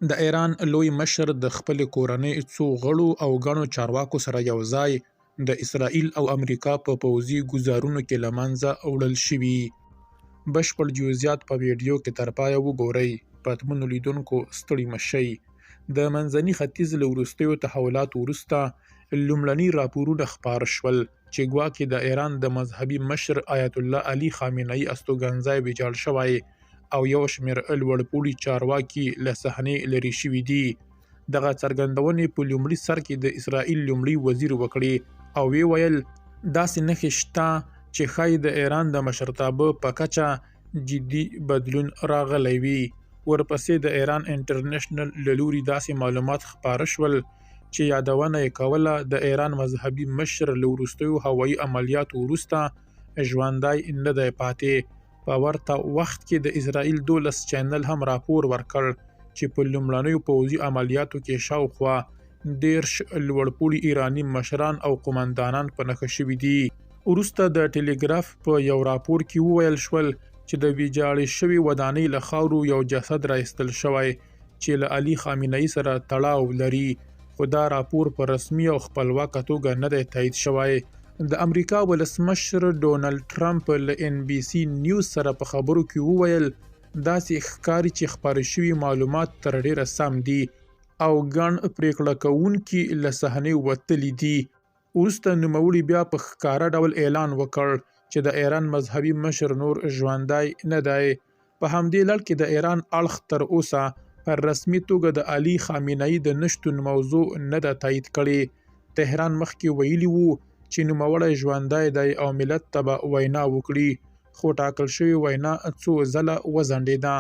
د ایران لوی مشر د خپل کورنۍ څو غړو او غنو چارواکو سره یو ځای د اسرائیل او امریکا په پوځي ګزارونو کې له منځه وړل شوي. بشپړ جزئیات په ویډیو کې تر پایه وګورئ. پتمنو لیدونکو ستړي مه شئ. د منځني ختیځ له وروستیو تحولاتو وروسته لومړني راپورونه خپاره شول چې ګواکې د ایران د مذهبي مشر آیت الله علي خامنه‌ای استوګنځی ویجاړ شوی او یو شمېر لوړپوړي چارواکي له صحنې لرې شوي دي. دغه څرګندونې په لومړي سر کې د اسرائیل لومړي وزیر وکړې او وی ویل داسې نښې شته چې ښایي د ایران د مشرتابه په کچه جدي بدلون راغلی وي. ورپسې د ایران انټرنیشنل له لوري داسې معلومات خپاره شول چې یادونه یې کوله د ایران مذهبي مشر له وروستیو هوایي عملیاتو وروسته ژوندی نه دی پاتې. په ورته وخت کې د اسرائیل 12 چینل هم راپور ورکړ چې په لومړنیو پوځي عملیاتو کې شاوخوا 10 لوړپوړي ایراني مشران او قومندانان په نښه شوي دي. وروسته د ټلګراف په یو راپور کې وویل شول چې د ویجاړې شوې ودانۍ له خاورو یو جسد راایستل شوی چې له علي خامنه‌ای سره تړاو لري، خو دا راپور په رسمي او خپلواکه توګه نه دی تایید شوی. د امریکا ولسمشر ډونالډ ټرمپ له NBC نیوز سره په خبرو کې وویل داسې ښکاري چې خپاره شوي معلومات تر ډیره سم دي او ګڼ پریکړه کوونکي له صحنې وتلي دي. وروسته نوموړي بیا په ښکاره ډول اعلان وکړ چې د ایران مذهبي مشر نور ژوندی نه دی. په همدې لړ کې د ایران اړخ تر اوسه پر رسمي توګه د علي خامنه‌ای د نشتون موضوع نه ده تایید کړې. تهران مخکې ویلي وو چې نوموړی ژوندی دی او ملت ته به وینا وکړي، خو ټاکل شوې وینا څو ځله وځنډېده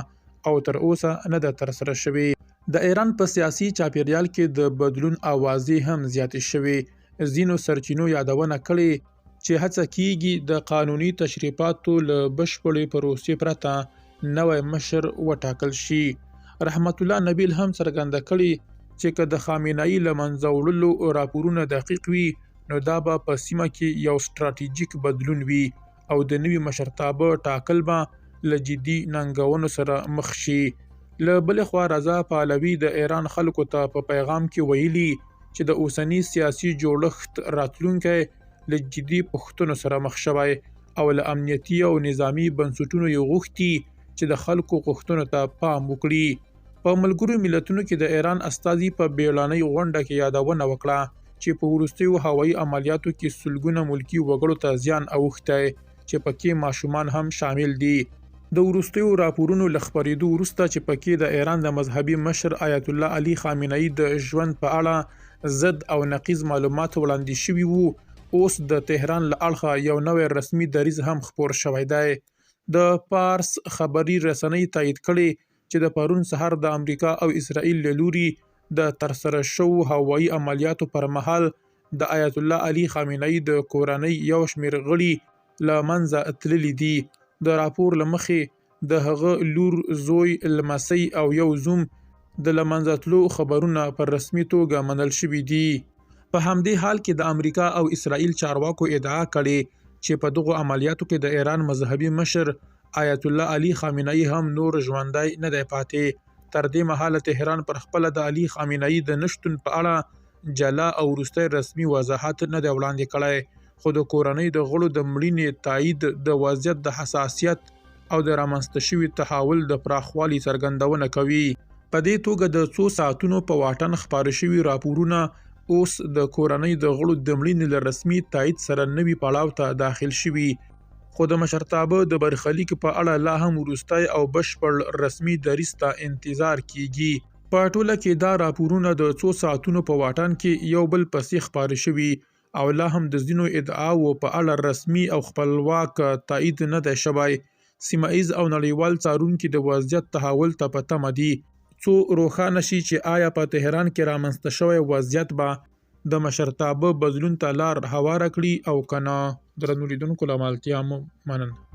او تر اوسه نه ده ترسره شوې. د ایران په سیاسي چاپیریال کې د بدلون اوازې هم زیاتې شوې. ځینو سرچینو یادونه کړې چې هڅه کیږي د قانوني تشریفاتو له بشپړې پروسې پرته نوی مشر وټاکل شي. رحمت الله نبیل هم څرګنده کړې چې که د خامنه‌ای له منځه وړلو راپورونه دقیق وي نو دا به په سیمه کې یو ستراتیژیک بدلون وي او د نوي مشرتابه ټاکل به له جدي ننګونو سره مخ شي. له بلې خوا رضا پهلوي د ایران خلکو ته په پیغام کې ویلي چې د اوسني سیاسي جوړښت راتلونکی له جدي پوښتنو سره مخ شوی او له امنیتي او نظامي بنسټونو یې غوښتي چې د خلکو غوښتنو ته پام وکړي. په ملګرو ملتونو کې د ایران استازي په بیړنۍ غونډه کې یادونه وکړه چې په وروستیو هوایي عملیاتو کې سلګونه ملکي وګړو ته زیان اوښتی چې پکې ماشومان هم شامل دي. د وروستیو راپورونو له خپرېدو وروسته چې پکې د ایران د مذهبي مشر آیت الله علي خامنه‌ای د ژوند په اړه ضد او نقیض معلومات وړاندې شوي وو، اوس د تهران له اړخه یو نوی رسمي دریځ هم خپور شوی دی. د پارس خبري رسنۍ تایید کړي چې د پرون سهار د امریکا او اسرائیل له لوري د ترسره شوو هوایي عملیاتو پر مهال د آیت الله علي خامنه‌ای د کورنۍ یو شمېر غړي له منځه تللي دي. د راپور له مخې د هغه لور، زوی، لمسی او یو زوم د له منځه تلو خبرونه پر رسمي توګه منل شوي دي. په همدې حال کې د امریکا او اسرائیل چارواکو ادعا کړې چې په دغو عملیاتو کې د ایران مذهبي مشر آیت الله علي خامنه‌ای هم نور ژوندی نه دی پاتې. تر دې مهاله تهران پر خپله د علي خامنه‌ای د نشتون په اړه جلا او وروستی رسمي وضاحت نه دی وړاندې کړی، خو د کورنۍ د غړو د مړینې تایید د وضعیت د حساسیت او د رامنځته شوي تحول د پراخوالي څرګندونه کوي. په دې توګه د څو ساعتونو په واټن خپاره شوي راپورونه اوس د کورنۍ د غړو د مړینې له رسمي تایید سره نوي پړاو ته داخل شوي، خو د مشرتابه د برخلیک په اړه لا هم وروستی او بشپړ رسمي دریځ ته انتظار کیږي. په ټوله کې دا راپورونه د څو ساعتونو په واټن کې یو بل پسې خپاره شوي او لا هم د ځینو ادعاو په اړه رسمي او خپلواک تایید نه دی شوی. سیمه ایز او نړیوال څارونکي د وضعیت تحول ته په تمه دي څو روښانه شي چې آیا په تهران کې رامنځته شوی وضعیت به د مشرتابه بدلون ته لار هواره کړي او که نه. درنو لیدونکو له ملتیا مو مننه.